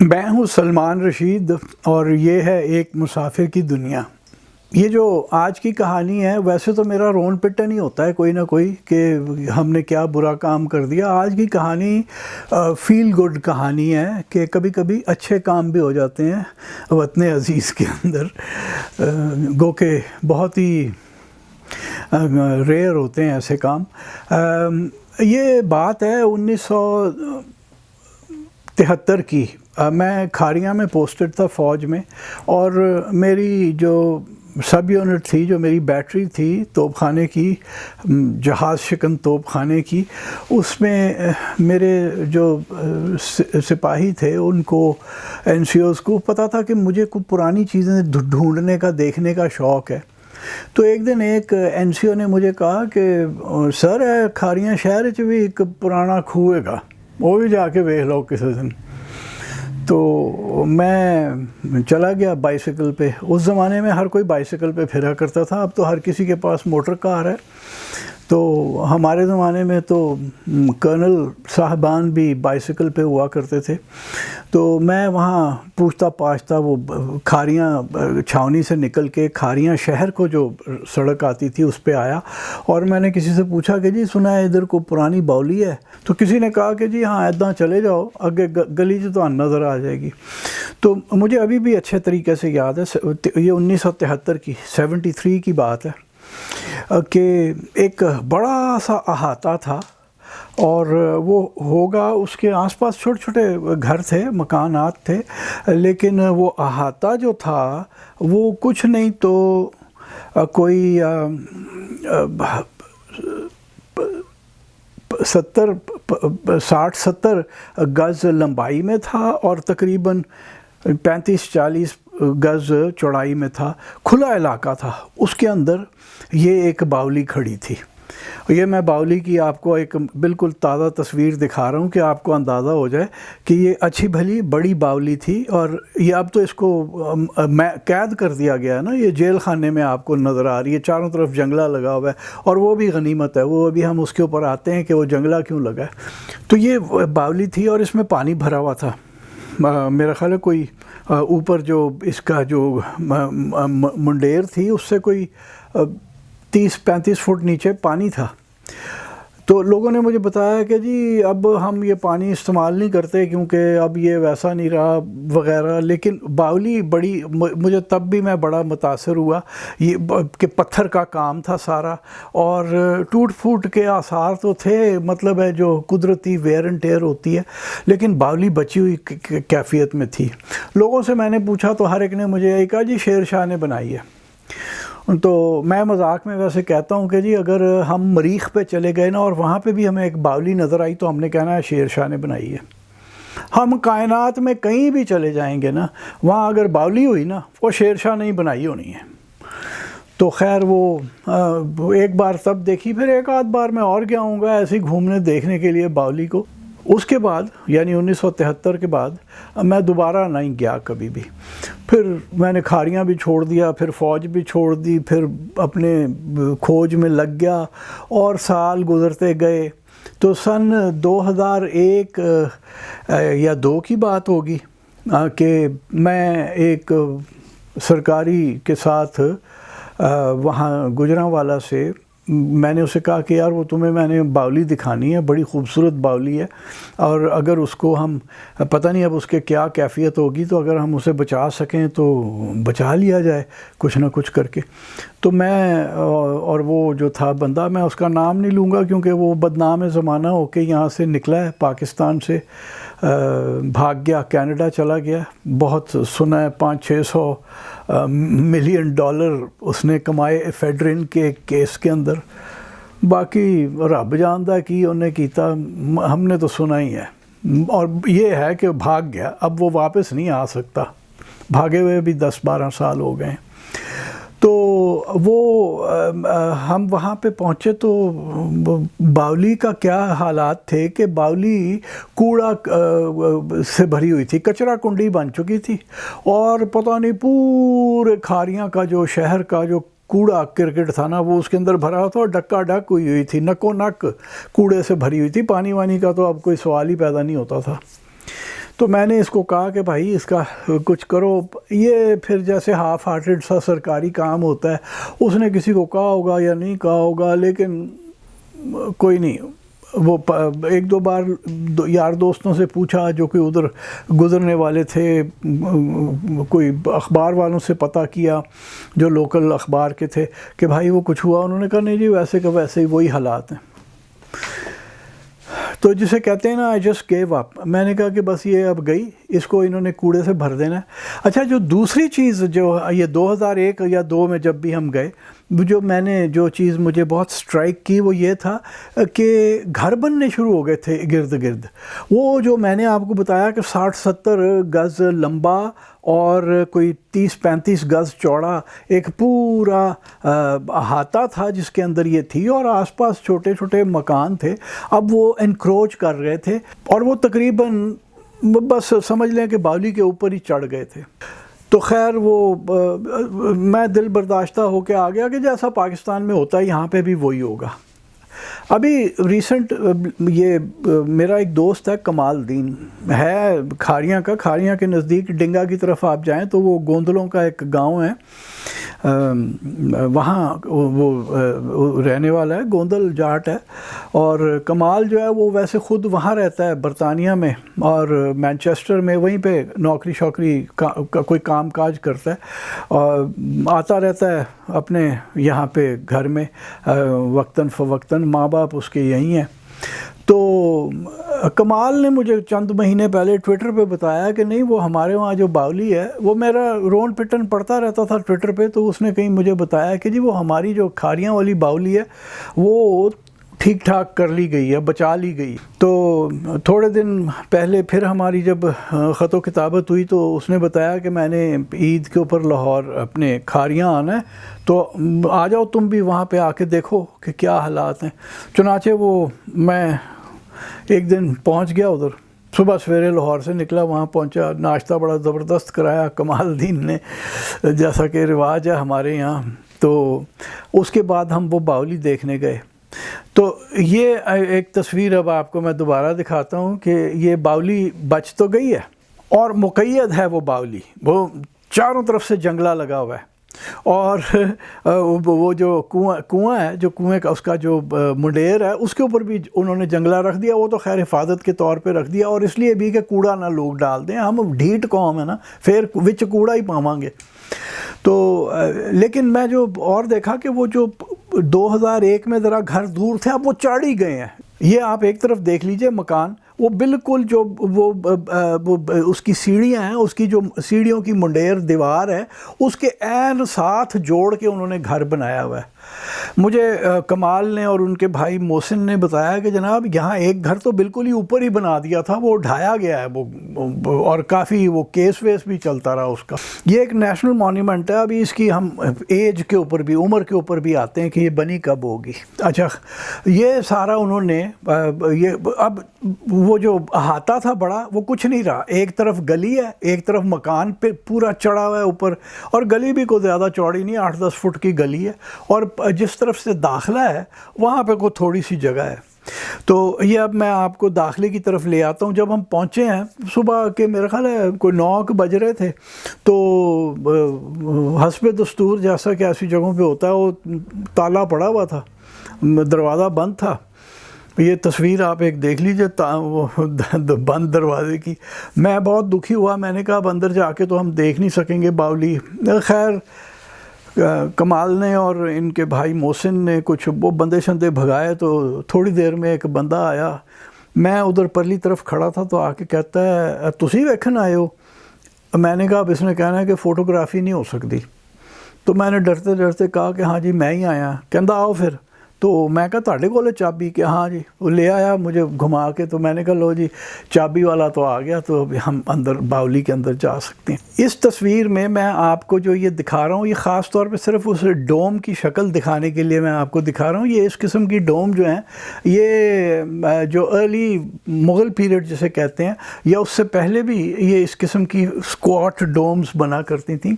میں ہوں سلمان رشید اور یہ ہے ایک مسافر کی دنیا۔ یہ جو آج کی کہانی ہے، ویسے تو میرا رون پٹن ہی ہوتا ہے کوئی نہ کوئی کہ ہم نے کیا برا کام کر دیا۔ آج کی کہانی فیل گڈ کہانی ہے کہ کبھی کبھی اچھے کام بھی ہو جاتے ہیں وطن عزیز کے اندر، گو کہ بہت ہی ریئر ہوتے ہیں ایسے کام۔ یہ بات ہے 1973 کی۔ میں کھاریاں میں پوسٹڈ تھا فوج میں، اور میری جو سب یونٹ تھی، جو میری بیٹری تھی توپ خانے کی، جہاز شکن توپ خانے کی، اس میں میرے جو سپاہی تھے ان کو این سی اوز کو پتہ تھا کہ مجھے کچھ پرانی چیزیں ڈھونڈنے کا، دیکھنے کا شوق ہے۔ تو ایک دن ایک این سی او نے مجھے کہا کہ سر کھاریاں شہر وچ بھی ایک پرانا کھوہ ہے گا، وہ بھی جا کے ویکھ لو کسی دن۔ تو میں چلا گیا بائیسیکل پہ۔ اس زمانے میں ہر کوئی بائیسیکل پہ پھرا کرتا تھا، اب تو ہر کسی کے پاس موٹر کار ہے۔ تو ہمارے زمانے میں تو کرنل صاحبان بھی بائیسیکل پہ ہوا کرتے تھے۔ تو میں وہاں پوچھتا پاچھتا وہ کھاریاں چھاونی سے نکل کے کھاریاں شہر کو جو سڑک آتی تھی اس پہ آیا، اور میں نے کسی سے پوچھا کہ جی سنا ہے ادھر کو پرانی باولی ہے؟ تو کسی نے کہا کہ جی ہاں ایداں چلے جاؤ اگے گلی جو تو نظر آ جائے گی۔ تو مجھے ابھی بھی اچھے طریقے سے یاد ہے، یہ 1973 کی 73 کی بات ہے کہ ایک بڑا سا احاطہ تھا، اور وہ ہوگا اس کے آس پاس چھوٹے چھوٹے گھر تھے، مکانات تھے، لیکن وہ احاطہ جو تھا وہ کچھ نہیں تو کوئی 60-70 گز لمبائی میں تھا، اور تقریباً 35-40 گز چوڑائی میں تھا۔ کھلا علاقہ تھا، اس کے اندر یہ ایک باولی کھڑی تھی۔ یہ میں باولی کی آپ کو ایک بالکل تازہ تصویر دکھا رہا ہوں کہ آپ کو اندازہ ہو جائے کہ یہ اچھی بھلی بڑی باولی تھی، اور یہ اب تو اس کو قید کر دیا گیا ہے نا، یہ جیل خانے میں آپ کو نظر آ رہی ہے، چاروں طرف جنگلہ لگا ہوا ہے، اور وہ بھی غنیمت ہے، وہ ابھی ہم اس کے اوپر آتے ہیں کہ وہ جنگلہ کیوں لگا ہے۔ تو یہ باولی تھی اور اس میں پانی بھرا ہوا تھا، میرا خیال ہے کوئی اوپر جو اس کا جو منڈیر تھی اس سے کوئی 30-35 فٹ نیچے پانی تھا۔ تو لوگوں نے مجھے بتایا کہ جی اب ہم یہ پانی استعمال نہیں کرتے کیونکہ اب یہ ویسا نہیں رہا وغیرہ، لیکن باولی بڑی، مجھے تب بھی میں بڑا متاثر ہوا یہ کہ پتھر کا کام تھا سارا، اور ٹوٹ پھوٹ کے آثار تو تھے، مطلب ہے جو قدرتی ویئر اینڈ ٹیئر ہوتی ہے، لیکن باولی بچی ہوئی کیفیت میں تھی۔ لوگوں سے میں نے پوچھا تو ہر ایک نے مجھے یہی کہا جی شیر شاہ نے بنائی ہے۔ تو میں مذاق میں ویسے کہتا ہوں کہ جی اگر ہم مریخ پہ چلے گئے نا اور وہاں پہ بھی ہمیں ایک باولی نظر آئی تو ہم نے کہنا ہے شیر شاہ نے بنائی ہے۔ ہم کائنات میں کہیں بھی چلے جائیں گے نا، وہاں اگر باولی ہوئی نا وہ شیر شاہ نے ہی بنائی ہونی ہے۔ تو خیر وہ ایک بار تب دیکھی، پھر ایک آدھ بار میں اور گیا ہوں گا ایسے ہی گھومنے دیکھنے کے لیے باولی کو۔ اس کے بعد یعنی 1973 کے بعد میں دوبارہ نہیں گیا کبھی بھی۔ پھر میں نے کھاریاں بھی چھوڑ دیا، پھر فوج بھی چھوڑ دی، پھر اپنے کھوج میں لگ گیا، اور سال گزرتے گئے۔ تو سن 2001 یا 2 کی بات ہوگی کہ میں ایک سرکاری کے ساتھ وہاں گجرانوالہ سے میں نے اسے کہا کہ یار وہ تمہیں میں نے باولی دکھانی ہے، بڑی خوبصورت باولی ہے، اور اگر اس کو ہم پتہ نہیں اب اس کے کیا کیفیت ہوگی، تو اگر ہم اسے بچا سکیں تو بچا لیا جائے کچھ نہ کچھ کر کے۔ تو میں اور وہ جو تھا بندہ، میں اس کا نام نہیں لوں گا کیونکہ وہ بدنام زمانہ ہو کے یہاں سے نکلا ہے، پاکستان سے بھاگ گیا، کینیڈا چلا گیا۔ بہت سنا ہے 500-600 ملین ڈالر اس نے کمائے ایفیڈرن کے کیس کے اندر، باقی رب جاندہ کی انہیں کیتا، ہم نے تو سنا ہی ہے۔ اور یہ ہے کہ بھاگ گیا، اب وہ واپس نہیں آ سکتا، بھاگے ہوئے بھی 10-12 سال ہو گئے ہیں۔ تو وہ ہم وہاں پہ پہنچے تو باولی کا کیا حالات تھے کہ باولی کوڑا سے بھری ہوئی تھی، کچرا کنڈی بن چکی تھی، اور پتہ نہیں پورے کھاریاں کا جو شہر کا جو کوڑا کرکٹ تھا نا وہ اس کے اندر بھرا تھا، اور ڈکا ڈک ہوئی تھی، نکو نک کوڑے سے بھری ہوئی تھی، پانی وانی کا تو اب کوئی سوال ہی پیدا نہیں ہوتا تھا۔ تو میں نے اس کو کہا کہ بھائی اس کا کچھ کرو. یہ پھر جیسے ہاف ہارٹڈ سا سرکاری کام ہوتا ہے، اس نے کسی کو کہا ہوگا یا نہیں کہا ہوگا، لیکن کوئی نہیں. وہ ایک دو بار یار دوستوں سے پوچھا جو کہ ادھر گزرنے والے تھے، کوئی اخبار والوں سے پتہ کیا جو لوکل اخبار کے تھے کہ بھائی وہ کچھ ہوا. انہوں نے کہا نہیں جی ویسے کہ ویسے ہی وہی حالات ہیں. تو جسے کہتے ہیں نا آئی جسٹ گیو اپ. میں نے کہا کہ بس یہ اب گئی، اس کو انہوں نے کوڑے سے بھر دینا ہے. اچھا جو دوسری چیز جو یہ 2001 یا 2 میں جب بھی ہم گئے، جو چیز مجھے بہت سٹرائک کی وہ یہ تھا کہ گھر بننے شروع ہو گئے تھے گرد گرد. وہ جو میں نے آپ کو بتایا کہ 60-70 گز لمبا اور کوئی 30-35 گز چوڑا ایک پورا احاطہ تھا جس کے اندر یہ تھی، اور آس پاس چھوٹے چھوٹے مکان تھے. اب وہ انکروچ کر رہے تھے اور وہ تقریباً بس سمجھ لیں کہ باولی کے اوپر ہی چڑھ گئے تھے. تو خیر وہ میں دل برداشتہ ہو کے آ گیا کہ جیسا پاکستان میں ہوتا ہے یہاں پہ بھی وہی ہوگا. ابھی ریسنٹ یہ میرا ایک دوست ہے کمال الدین، ہے کھاریاں کے نزدیک ڈنگا کی طرف آپ جائیں تو وہ گوندلوں کا ایک گاؤں ہے، وہاں وہ رہنے والا ہے، گوندل جاٹ ہے. اور کمال جو ہے وہ ویسے خود وہاں رہتا ہے برطانیہ میں اور مینچسٹر میں، وہیں پہ نوکری شوکری کوئی کام کاج کرتا ہے اور آتا رہتا ہے اپنے یہاں پہ گھر میں وقتاً فوقتاً. ماں باپ اس کے یہیں ہیں. تو کمال نے مجھے چند مہینے پہلے ٹویٹر پہ بتایا کہ نہیں وہ ہمارے وہاں جو باولی ہے، وہ میرا رون پٹن پڑھتا رہتا تھا ٹویٹر پہ، تو اس نے کہیں مجھے بتایا کہ جی وہ ہماری جو کھاریاں والی باولی ہے وہ ٹھیک ٹھاک کر لی گئی ہے، بچا لی گئی. تو تھوڑے دن پہلے پھر ہماری جب خط و کتابت ہوئی تو اس نے بتایا کہ میں نے عید کے اوپر لاہور اپنے کھاریاں آنا ہے، تو آ جاؤ تم بھی وہاں پہ آ کے دیکھو کہ کیا حالات ہیں. چنانچہ وہ میں ایک دن پہنچ گیا ادھر، صبح سویرے لاہور سے نکلا، وہاں پہنچا، ناشتہ بڑا زبردست کرایا کمال الدین نے جیسا کہ رواج ہے ہمارے یہاں. تو اس کے بعد ہم وہ باولی دیکھنے گئے. تو یہ ایک تصویر اب آپ کو میں دوبارہ دکھاتا ہوں کہ یہ باولی بچ تو گئی ہے اور مقید ہے وہ باولی، وہ چاروں طرف سے جنگلہ لگا ہوا ہے. اور وہ جو کنواں ہے، جو کنویں کا اس کا جو منڈیر ہے اس کے اوپر بھی انہوں نے جنگلہ رکھ دیا. وہ تو خیر حفاظت کے طور پہ رکھ دیا، اور اس لیے بھی کہ کوڑا نہ لوگ ڈال دیں. ہم ڈھیٹ قوم ہے نا، پھر وچ کوڑا ہی پاواں گے. تو لیکن میں جو اور دیکھا کہ وہ جو 2001 میں ذرا گھر دور تھے اب وہ چڑھ ہی گئے ہیں. یہ آپ ایک طرف دیکھ لیجئے مکان، وہ بالکل جو وہ اس کی سیڑھیاں ہیں، اس کی جو سیڑھیوں کی منڈیر دیوار ہے اس کے عین ساتھ جوڑ کے انہوں نے گھر بنایا ہوا ہے. مجھے کمال نے اور ان کے بھائی محسن نے بتایا کہ جناب یہاں ایک گھر تو بالکل ہی اوپر ہی بنا دیا تھا، وہ ڈھایا گیا ہے وہ اور کافی وہ کیس ویس بھی چلتا رہا اس کا. یہ ایک نیشنل مونیومنٹ ہے. ابھی اس کی ہم ایج کے اوپر بھی، عمر کے اوپر بھی آتے ہیں کہ یہ بنی کب ہوگی. اچھا یہ سارا انہوں نے یہ اب وہ جو احاطہ تھا بڑا وہ کچھ نہیں رہا. ایک طرف گلی ہے، ایک طرف مکان پہ پورا چڑھا ہوا ہے اوپر، اور گلی بھی کوئی زیادہ چوڑی نہیں، 8-10 فٹ کی گلی ہے، اور جس طرف سے داخلہ ہے وہاں پہ کوئی تھوڑی سی جگہ ہے. تو یہ اب میں آپ کو داخلے کی طرف لے آتا ہوں. جب ہم پہنچے ہیں صبح کے میرا خیال ہے کوئی 9 بج رہے تھے، تو حسب دستور جیسا کہ ایسی جگہوں پہ ہوتا ہے وہ تالا پڑا ہوا تھا، دروازہ بند تھا. یہ تصویر آپ ایک دیکھ لیجئے بند دروازے کی. میں بہت دکھی ہوا، میں نے کہا اب اندر جا کے تو ہم دیکھ نہیں سکیں گے باولی. خیر کمال نے اور ان کے بھائی محسن نے کچھ وہ بندے شندے بھگائے، تو تھوڑی دیر میں ایک بندہ آیا. میں ادھر پرلی طرف کھڑا تھا تو آ کے کہتا ہے تسی ویکھن آئے ہو؟ میں نے کہا اب اس نے کہنا ہے کہ فوٹوگرافی نہیں ہو سکتی. تو میں نے ڈرتے ڈرتے کہا کہ ہاں جی میں ہی آیا. کہندا آؤ پھر. تو میں کہا تہاڈے کول چابی؟ کہ ہاں جی. وہ لے آیا مجھے گھما کے. تو میں نے کہا لو جی چابی والا تو آ گیا، تو ہم اندر باولی کے اندر جا سکتے ہیں. اس تصویر میں میں آپ کو جو یہ دکھا رہا ہوں یہ خاص طور پہ صرف اس ڈوم کی شکل دکھانے کے لیے میں آپ کو دکھا رہا ہوں. یہ اس قسم کی ڈوم جو ہیں یہ جو ارلی مغل پیریڈ جسے کہتے ہیں یا اس سے پہلے بھی یہ اس قسم کی اسکواٹ ڈومز بنا کرتی تھیں.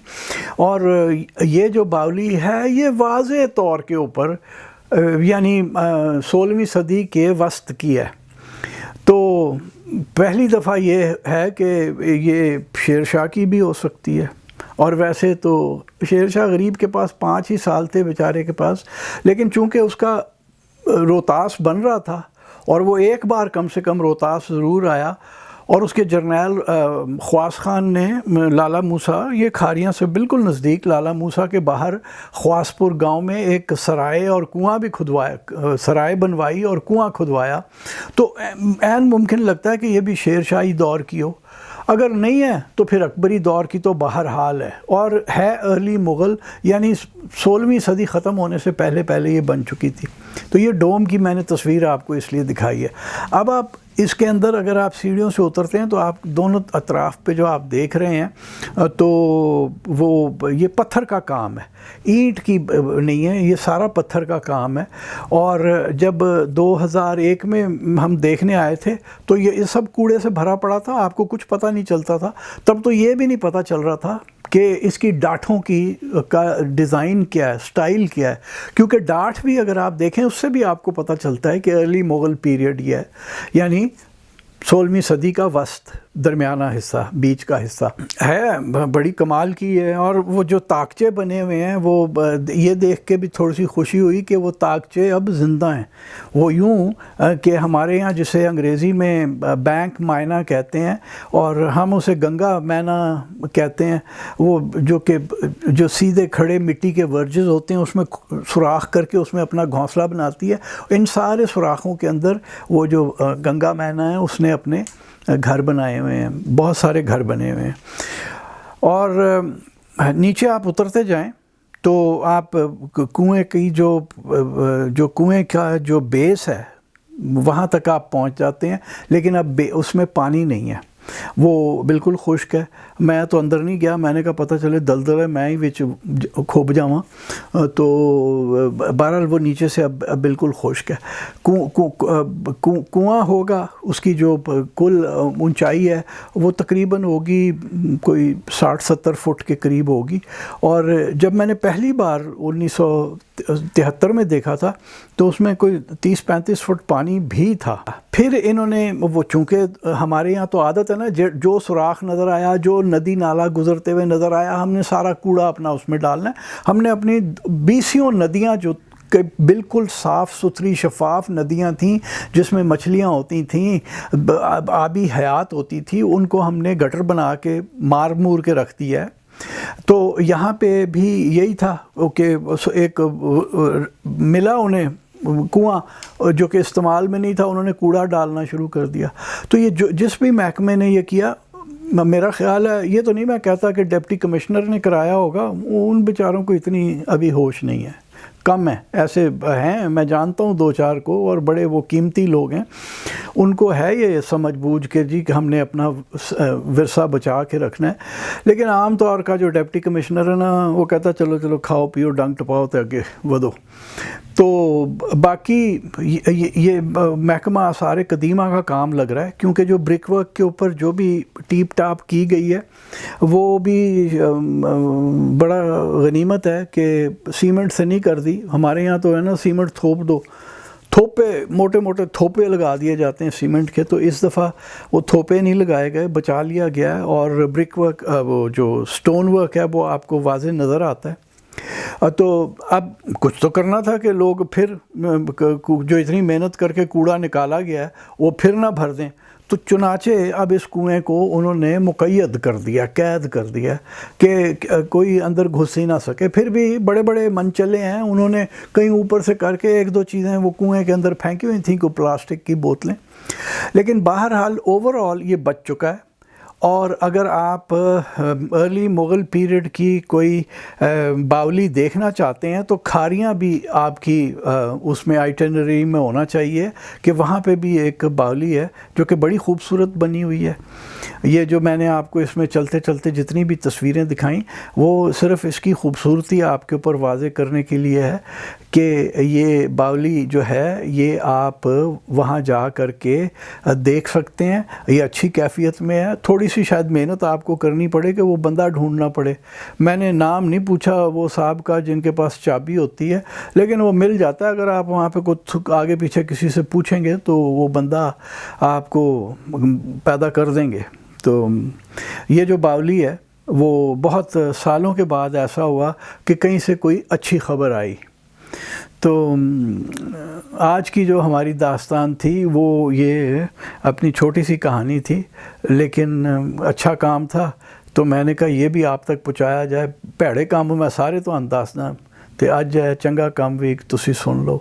اور یہ جو باولی ہے یہ واضح طور کے اوپر یعنی 16ویں صدی کے وسط کی ہے. تو پہلی دفعہ یہ ہے کہ یہ شیر شاہ کی بھی ہو سکتی ہے، اور ویسے تو شیر شاہ غریب کے پاس 5 ہی سال تھے بیچارے کے پاس، لیکن چونکہ اس کا روہتاس بن رہا تھا اور وہ ایک بار کم سے کم روہتاس ضرور آیا، اور اس کے جرنیل خواص خان نے لالہ موسیٰ، یہ کھاریاں سے بالکل نزدیک لالہ موسیٰ کے باہر خواص پور گاؤں میں ایک سرائے اور کنواں بھی کھدوایا، سرائے بنوائی اور کنواں کھدوایا، تو عین ممکن لگتا ہے کہ یہ بھی شیر شاہی دور کی ہو۔ اگر نہیں ہے تو پھر اکبری دور کی تو بہرحال ہے، اور ہے ارلی مغل، یعنی 16ویں صدی ختم ہونے سے پہلے پہلے یہ بن چکی تھی۔ تو یہ ڈوم کی میں نے تصویر آپ کو اس لیے دکھائی ہے۔ اب آپ اس کے اندر اگر آپ سیڑھیوں سے اترتے ہیں تو آپ دونوں اطراف پہ جو آپ دیکھ رہے ہیں تو وہ یہ پتھر کا کام ہے، اینٹ کی نہیں ہے، یہ سارا پتھر کا کام ہے۔ اور جب 2001 میں ہم دیکھنے آئے تھے تو یہ سب کوڑے سے بھرا پڑا تھا، آپ کو کچھ پتہ نہیں چلتا تھا، تب تو یہ بھی نہیں پتہ چل رہا تھا کہ اس کی ڈاٹھوں کی کا ڈیزائن کیا ہے، سٹائل کیا ہے، کیونکہ ڈاٹھ بھی اگر آپ دیکھیں اس سے بھی آپ کو پتہ چلتا ہے کہ ارلی مغل پیریڈ یہ ہے، یعنی 16ویں صدی کا وسط، درمیانہ حصہ، بیچ کا حصہ ہے، بڑی کمال کی ہے۔ اور وہ جو طاقچے بنے ہوئے ہیں وہ یہ دیکھ کے بھی تھوڑی سی خوشی ہوئی کہ وہ طاقچے اب زندہ ہیں، وہ یوں کہ ہمارے یہاں جسے انگریزی میں بینک مائنا کہتے ہیں اور ہم اسے گنگا مینا کہتے ہیں، وہ جو سیدھے کھڑے مٹی کے ورجز ہوتے ہیں اس میں سوراخ کر کے اس میں اپنا گھونسلہ بناتی ہے، ان سارے سوراخوں کے اندر وہ جو گنگا مینا ہے اس نے اپنے گھر بنائے ہوئے ہیں، بہت سارے گھر بنے ہوئے ہیں۔ اور نیچے آپ اترتے جائیں تو آپ کنویں کی جو کنویں کا جو بیس ہے وہاں تک آپ پہنچ جاتے ہیں، لیکن اب اس میں پانی نہیں ہے، وہ بالکل خشک ہے۔ میں تو اندر نہیں گیا، میں نے کہا پتہ چلے دلدل ہے میں ہی وچ کھوب جاواں، تو بہرحال وہ نیچے سے اب بالکل خشک ہے۔ کنواں ہوگا، اس کی جو کل اونچائی ہے وہ تقریباً ہوگی کوئی 60-70 فٹ کے قریب ہوگی، اور جب میں نے پہلی بار 1973 میں دیکھا تھا تو اس میں کوئی 30-35 فٹ پانی بھی تھا۔ پھر انہوں نے وہ، چونکہ ہمارے یہاں تو عادت ہے نا، جو سوراخ نظر آیا، جو ندی نالا گزرتے ہوئے نظر آیا، ہم نے سارا کوڑا اپنا اس میں ڈالنا ہے۔ ہم نے اپنی 20 ندیاں جو کہ بالکل صاف ستھری شفاف ندیاں تھیں جس میں مچھلیاں ہوتی تھیں، آبی حیات ہوتی تھی، ان کو ہم نے گٹر بنا کے مار مور کے رکھ دیا ہے۔ تو یہاں پہ بھی یہی تھا کہ ایک ملا انہیں کنواں جو کہ استعمال میں نہیں تھا، انہوں نے کوڑا ڈالنا شروع کر دیا۔ تو یہ جس بھی محکمے نے یہ کیا، میرا خیال ہے، یہ تو نہیں میں کہتا کہ ڈپٹی کمشنر نے کرایا ہوگا، ان بیچاروں کو اتنی ابھی ہوش نہیں ہے، کم ہے، ایسے ہیں میں جانتا ہوں 2-4 کو، اور بڑے وہ قیمتی لوگ ہیں، ان کو ہے یہ سمجھ بوجھ کے جی کہ ہم نے اپنا ورثہ بچا کے رکھنا ہے۔ لیکن عام طور کا جو ڈپٹی کمشنر ہے نا، وہ کہتا چلو چلو کھاؤ پیو ڈنگ ٹپاؤ تے اگے ودو۔ تو باقی یہ محکمہ آثار قدیمہ کا کام لگ رہا ہے، کیونکہ جو برک ورک کے اوپر جو بھی ٹیپ ٹاپ کی گئی ہے وہ بھی بڑا غنیمت ہے کہ سیمنٹ سے نہیں کر دی۔ ہمارے یہاں تو ہے نا، سیمنٹ تھوپ دو، تھوپے موٹے موٹے تھوپے لگا دیے جاتے ہیں سیمنٹ کے، تو اس دفعہ وہ تھوپے نہیں لگائے گئے، بچا لیا گیا ہے، اور برک ورک وہ جو سٹون ورک ہے وہ آپ کو واضح نظر آتا ہے۔ تو اب کچھ تو کرنا تھا کہ لوگ پھر جو اتنی محنت کر کے کوڑا نکالا گیا ہے وہ پھر نہ بھر دیں، تو چنانچہ اب اس کنویں کو انہوں نے مقید کر دیا، قید کر دیا کہ کوئی اندر گھس ہی نہ سکے۔ پھر بھی بڑے بڑے منچلے ہیں، انہوں نے کہیں اوپر سے کر کے 1-2 چیزیں وہ کنویں کے اندر پھینکی ہوئی تھیں، کوئی پلاسٹک کی بوتلیں، لیکن بہرحال اوورآل یہ بچ چکا ہے۔ اور اگر آپ ارلی مغل پیریڈ کی کوئی باولی دیکھنا چاہتے ہیں تو کھاریاں بھی آپ کی اس میں آئٹنری میں ہونا چاہیے کہ وہاں پہ بھی ایک باولی ہے جو کہ بڑی خوبصورت بنی ہوئی ہے۔ یہ جو میں نے آپ کو اس میں چلتے چلتے جتنی بھی تصویریں دکھائیں وہ صرف اس کی خوبصورتی آپ کے اوپر واضح کرنے کے لیے ہے کہ یہ باولی جو ہے یہ آپ وہاں جا کر کے دیکھ سکتے ہیں، یہ اچھی کیفیت میں ہے، تھوڑی سی شاید محنت آپ کو کرنی پڑے کہ وہ بندہ ڈھونڈنا پڑے. میں نے نام نہیں پوچھا وہ صاحب کا جن کے پاس چابی ہوتی ہے، لیکن وہ مل جاتا ہے. اگر آپ وہاں پہ کچھ آگے پیچھے کسی سے پوچھیں گے تو وہ بندہ آپ کو پیدا کر دیں گے. تو یہ جو باولی ہے وہ بہت سالوں کے بعد ایسا ہوا کہ کہیں سے کوئی اچھی خبر آئی. تو آج کی جو ہماری داستان تھی وہ یہ اپنی چھوٹی سی کہانی تھی، لیکن اچھا کام تھا تو میں نے کہا یہ بھی آپ تک پہنچایا جائے. بھڑے کام میں سارے تو دسنا تے اج ہے چنگا کام بھی تسی سن لو.